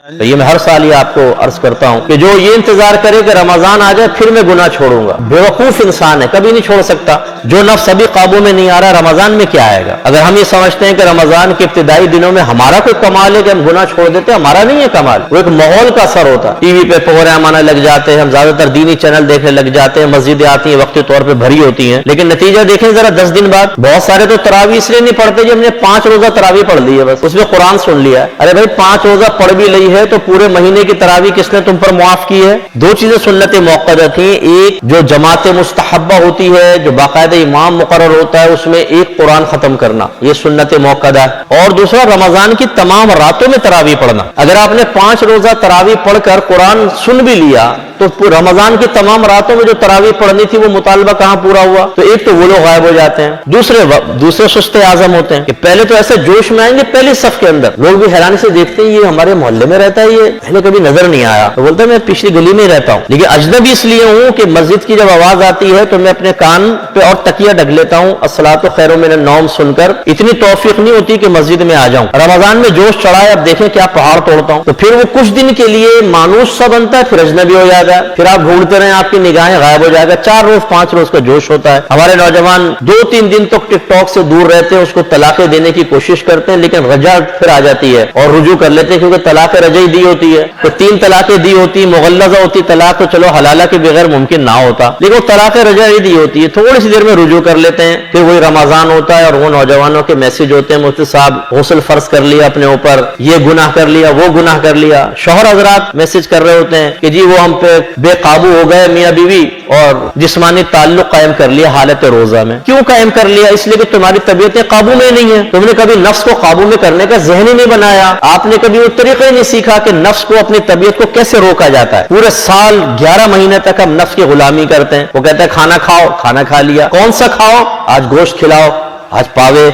تو یہ میں ہر سال یہ آپ کو عرض کرتا ہوں کہ جو یہ انتظار کرے کہ رمضان آ جائے پھر میں گناہ چھوڑوں گا، بیوقوف انسان ہے، کبھی نہیں چھوڑ سکتا۔ جو نفس ابھی قابو میں نہیں آ رہا رمضان میں کیا آئے گا؟ اگر ہم یہ سمجھتے ہیں کہ رمضان کے ابتدائی دنوں میں ہمارا کوئی کمال ہے کہ ہم گناہ چھوڑ دیتے ہیں، ہمارا نہیں ہے کمال، وہ ایک ماحول کا اثر ہوتا ہے۔ ٹی وی پہ پروگرام آنے لگ جاتے ہیں، ہم زیادہ تر دینی چینل دیکھنے لگ جاتے ہیں، مسجدیں آتی ہیں وقتی طور پہ بھری ہوتی ہیں، لیکن نتیجہ دیکھیں ذرا 10 دن بعد بہت سارے تو تراویح اس لیے نہیں پڑھتے کہ ہم نے 5 روزہ تراویح پڑھ لی ہے، بس اس میں قرآن سن لیا ہے۔ ارے بھائی 5 روزہ پڑھ بھی لی ہے تو پورے مہینے کی تراویح کس نے تم پر معاف کی ہے؟ دو چیزیں سنت موقدہ تھیں، ایک جو جماعت مستحبہ ہوتی ہے، جو باقاعدہ امام مقرر ہوتا ہے، اس میں ایک قرآن ختم کرنا، یہ سنت موقدہ ہے، اور دوسرا رمضان کی تمام راتوں میں تراویح پڑھنا۔ اگر آپ نے 5 روزہ تراویح پڑھ کر قرآن سن بھی لیا تو رمضان کی تمام راتوں میں جو تراویح پڑھنی تھی وہ مطالبہ کہاں پورا ہوا؟ تو ایک تو وہ لوگ غائب ہو جاتے ہیں، دوسرے سست اعظم ہوتے ہیں کہ پہلے تو ایسے جوش میں آئیں گے پہلی صف کے اندر، لوگ بھی حیرانی سے دیکھتے ہیں یہ ہمارے محلے میں رہتا ہے، یہ پہلے کبھی نظر نہیں آیا، تو بولتا ہے میں پچھلی گلی میں ہی رہتا ہوں، لیکن اجنبی اس لیے ہوں کہ مسجد کی جب آواز آتی ہے تو میں اپنے کان پہ اور تکیہ ڈھک لیتا ہوں، الصلاۃ خیر من النوم سن کر، اتنی توفیق نہیں ہوتی کہ مسجد میں آ جاؤں۔ رمضان میں جوش چڑھا ہے، اب دیکھیں کیا پہاڑ توڑتا ہوں، تو پھر وہ کچھ دن کے لیے مانوس سا بنتا ہے، پھر اجنبی ہو جاتا ہے، پھر آپ ڈھونڈتے رہیں آپ کی نگاہیں غائب ہو جائے گا۔ 4 روز 5 روز کا جوش ہوتا ہے۔ ہمارے نوجوان 2-3 دن تک ٹک ٹاک سے دور رہتے ہیں، اس کو طلاقیں دینے کی کوشش کرتے ہیں، لیکن رجع پھر آ جاتی ہے اور رجوع کر لیتے ہیں، کیونکہ طلاق رجعی دی ہوتی ہے، تو 3 طلاقیں دی ہوتی، مغلظہ ہوتی طلاق تو چلو حلالہ کے بغیر ممکن نہ ہوتا، لیکن وہ طلاق رجعی دی ہوتی ہے، تھوڑی سی دیر میں رجوع کر لیتے ہیں، پھر وہی رمضان ہوتا ہے اور وہ نوجوانوں کے میسج ہوتے ہیں، مفتی صاحب غسل فرض کر لیا اپنے اوپر، یہ گناہ کر لیا، وہ گناہ کر لیا۔ شوہر حضرات میسج کر رہے ہوتے ہیں کہ جی وہ ہم پہ بے قابو ہو گئے میاں بیوی اور جسمانی تعلق قائم کر لیا حالت روزہ میں۔ کیوں قائم کر لیا؟ اس لیے کہ تمہاری طبیعتیں قابو میں نہیں ہیں، تم نے کبھی نفس کو قابو میں کرنے کا ذہن ہی نہیں بنایا، آپ نے کبھی وہ طریقہ ہی نہیں سیکھا کہ نفس کو اپنی طبیعت کو کیسے روکا جاتا ہے۔ پورے سال 11 مہینے تک ہم نفس کی غلامی کرتے ہیں، وہ کہتا ہے کھانا کھاؤ، کھانا کھا لیا، کون سا کھاؤ؟ آج گوشت کھلاؤ، آج پاوے،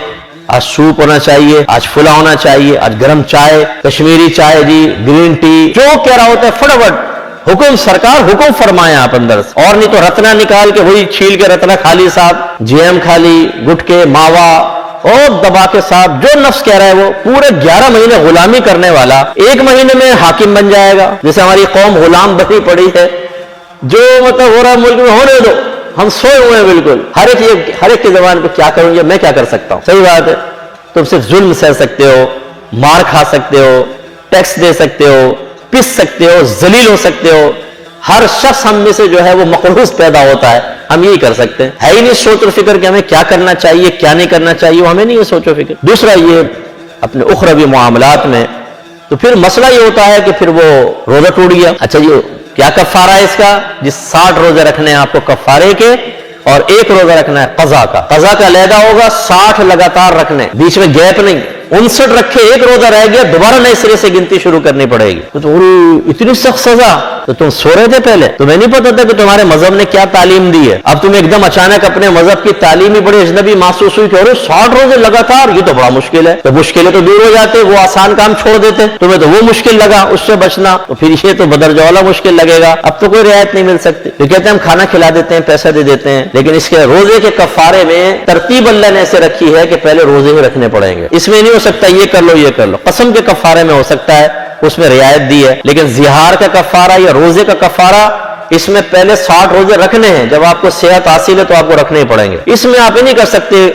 آج سوپ ہونا چاہیے، آج پھلا ہونا چاہیے، آج گرم چائے، کشمیری چائے جی، گرین ٹی، جو کہہ رہا ہوتا ہے فٹافٹ حکم، سرکار حکم فرمائے آپ اندر سے، اور نہیں تو رتنا نکال کے وہی چھیل کے رتنا کھا لی صاحب، جیم کھا لی، گٹکے، ماوا، اور دبا کے ساتھ جو نفس کہہ رہا ہے وہ پورے 11 مہینے غلامی کرنے والا 1 مہینے میں حاکم بن جائے گا۔ جیسے ہماری قوم غلام بنی پڑی ہے، جو مطلب ہو رہا ہے ملک میں ہونے دو، ہم سوئے ہوئے ہیں بالکل، ہر ایک کی زبان پہ کیا کروں گی میں، کیا کر سکتا ہوں؟ صحیح بات ہے، تم صرف ظلم سہ سکتے ہو، مار کھا سکتے ہو، ٹیکس دے سکتے ہو، پس سکتے ہو، ذلیل ہو سکتے ہو، ہر شخص ہم میں سے جو ہے وہ مقروض پیدا ہوتا ہے، ہم یہی کر سکتے ہیں، ہے ہی نہیں سوچ و فکر کہ ہمیں کیا کرنا چاہیے کیا نہیں کرنا چاہیے، وہ ہمیں نہیں ہے سوچ و فکر۔ دوسرا یہ اپنے اخروی معاملات میں، تو پھر مسئلہ یہ ہوتا ہے کہ پھر وہ روزہ ٹوٹ گیا، اچھا جی کیا کفارہ ہے اس کا؟ جس 60 روزے رکھنے ہیں آپ کو کفارے کے، اور 1 روزہ رکھنا ہے قضا کا، قضا کا علیحدہ ہوگا، 60 لگاتار رکھنے، بیچ میں گیپ نہیں، 59 رکھے 1 روزہ رہ گیا، دوبارہ نئے سرے سے گنتی شروع کرنی پڑے گی۔ تو اتنی سخت سزا، تو تم سو رہے تھے پہلے، تمہیں نہیں پتا تھا کہ تمہارے مذہب نے کیا تعلیم دی ہے؟ اب تم ایک دم اچانک اپنے مذہب کی تعلیم ہی بڑی اجنبی محسوس ہوئی کہ 60 روزے لگاتار، یہ تو بڑا مشکل ہے، تو مشکلیں تو دور ہو جاتے، وہ آسان کام چھوڑ دیتے، تمہیں تو وہ مشکل لگا اس سے بچنا، تو پھر یہ تو بدرجہ والا مشکل لگے گا، اب تو کوئی رعایت نہیں مل سکتی۔ تو کہتے ہیں ہم کھانا کھلا دیتے ہیں، پیسہ دے دیتے ہیں، لیکن اس کے روزے کے کفارے میں ترتیب اللہ نے ایسے رکھی ہے کہ پہلے روزے ہی رکھنے پڑیں گے، اس میں نہیں ہو سکتا یہ کر لو یہ کر لو۔ قسم کے کفارے میں ہو سکتا ہے، اس میں رعایت دی ہے، لیکن زہار کا کفارہ یا روزے کا کفارہ، اس میں پہلے 60 روزے رکھنے ہیں، جب آپ کو صحت حاصل ہے تو آپ کو رکھنے ہی پڑیں گے، اس میں آپ ہی نہیں کر سکتے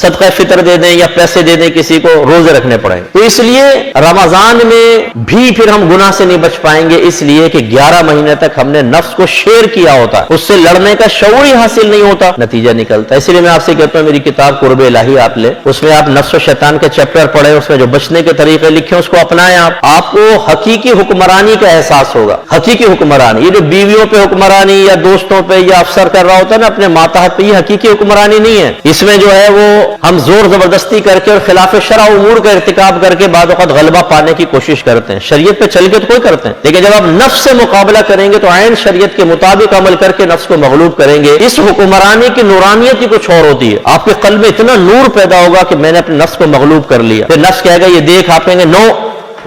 صدقہ فطر دے دیں یا پیسے دے دیں کسی کو، روزے رکھنے پڑیں گے۔ تو اس لیے رمضان میں بھی پھر ہم گناہ سے نہیں بچ پائیں گے، اس لیے کہ 11 مہینے تک ہم نے نفس کو شیر کیا ہوتا ہے، اس سے لڑنے کا شعور ہی حاصل نہیں ہوتا، نتیجہ نکلتا ہے۔ اس لیے میں آپ سے کہتا ہوں میری کتاب قرب الہی آپ لے، اس میں آپ نفس و شیطان کے چیپٹر پڑھیں، اس میں جو بچنے کے طریقے لکھے اس کو اپنائیں، آپ کو حقیقی حکمرانی کا احساس ہوگا۔ حقیقی حکمرانی، یہ جو بیویوں پہ حکمرانی یا دوستوں پہ یا افسر کر رہا ہوتا ہے نا اپنے ماتحت پہ، یہ حقیقی حکمرانی نہیں ہے۔ اس میں جو ہے وہ ہم زور زبردستی کر کے اور خلاف شرع امور کا ارتکاب کر کے بعض اوقات غلبہ پانے کی کوشش کرتے ہیں، شریعت پہ چل کے تو کوئی کرتے ہیں، لیکن جب آپ نفس سے مقابلہ کریں گے تو عین شریعت کے مطابق عمل کر کے نفس کو مغلوب کریں گے۔ اس حکمرانی کی نورانیت ہی کچھ اور ہوتی ہے، آپ کے قلب میں اتنا نور پیدا ہوگا کہ میں نے اپنے نفس کو مغلوب کر لیا۔ پھر نفس کہے گا یہ دیکھ، آپ کہیں گے نو،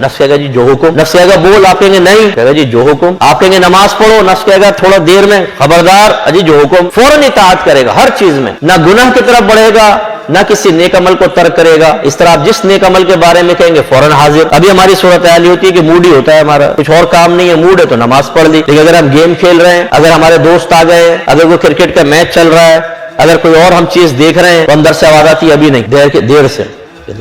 نفس کہے گا جی جو حکم، نفس کہے گا بول، آپ کہیں گے نہیں، کہے گا جی جو حکم، آپ کہیں گے نماز پڑھو، نفس کہے گا تھوڑا دیر میں، خبردار، اجی جو حکم، فوراً اطاعت کرے گا ہر چیز میں، نہ گناہ کی طرف بڑھے گا نہ کسی نیک عمل کو ترک کرے گا. اس طرح آپ جس نیک عمل کے بارے میں کہیں گے فوراً حاضر. ابھی ہماری صورتحال یہ ہوتی ہے کہ موڈ ہی ہوتا ہے ہمارا, کچھ اور کام نہیں ہے, موڈ ہے تو نماز پڑھ لی. لیکن اگر ہم گیم کھیل رہے ہیں, اگر ہمارے دوست آ گئے, اگر کوئی کرکٹ کا میچ چل رہا ہے, اگر کوئی اور ہم چیز دیکھ رہے ہیں, تو اندر سے آواز آتی ہے ابھی نہیں, دیر سے.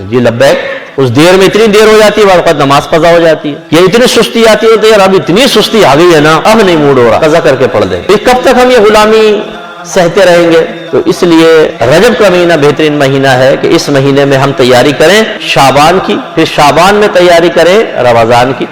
جی لبیک. اس دیر میں اتنی دیر ہو جاتی ہے, بعد وقت نماز قضا ہو جاتی ہے. یہ اتنی سستی آتی ہے تو یار اب اتنی سستی آ گئی ہے نا, اب نہیں موڈ ہو رہا, قضا کر کے پڑھ دیں. کب تک ہم یہ غلامی سہتے رہیں گے؟ تو اس لیے رجب کا مہینہ بہترین مہینہ ہے کہ اس مہینے میں ہم تیاری کریں شعبان کی, پھر شعبان میں تیاری کریں رمضان کی.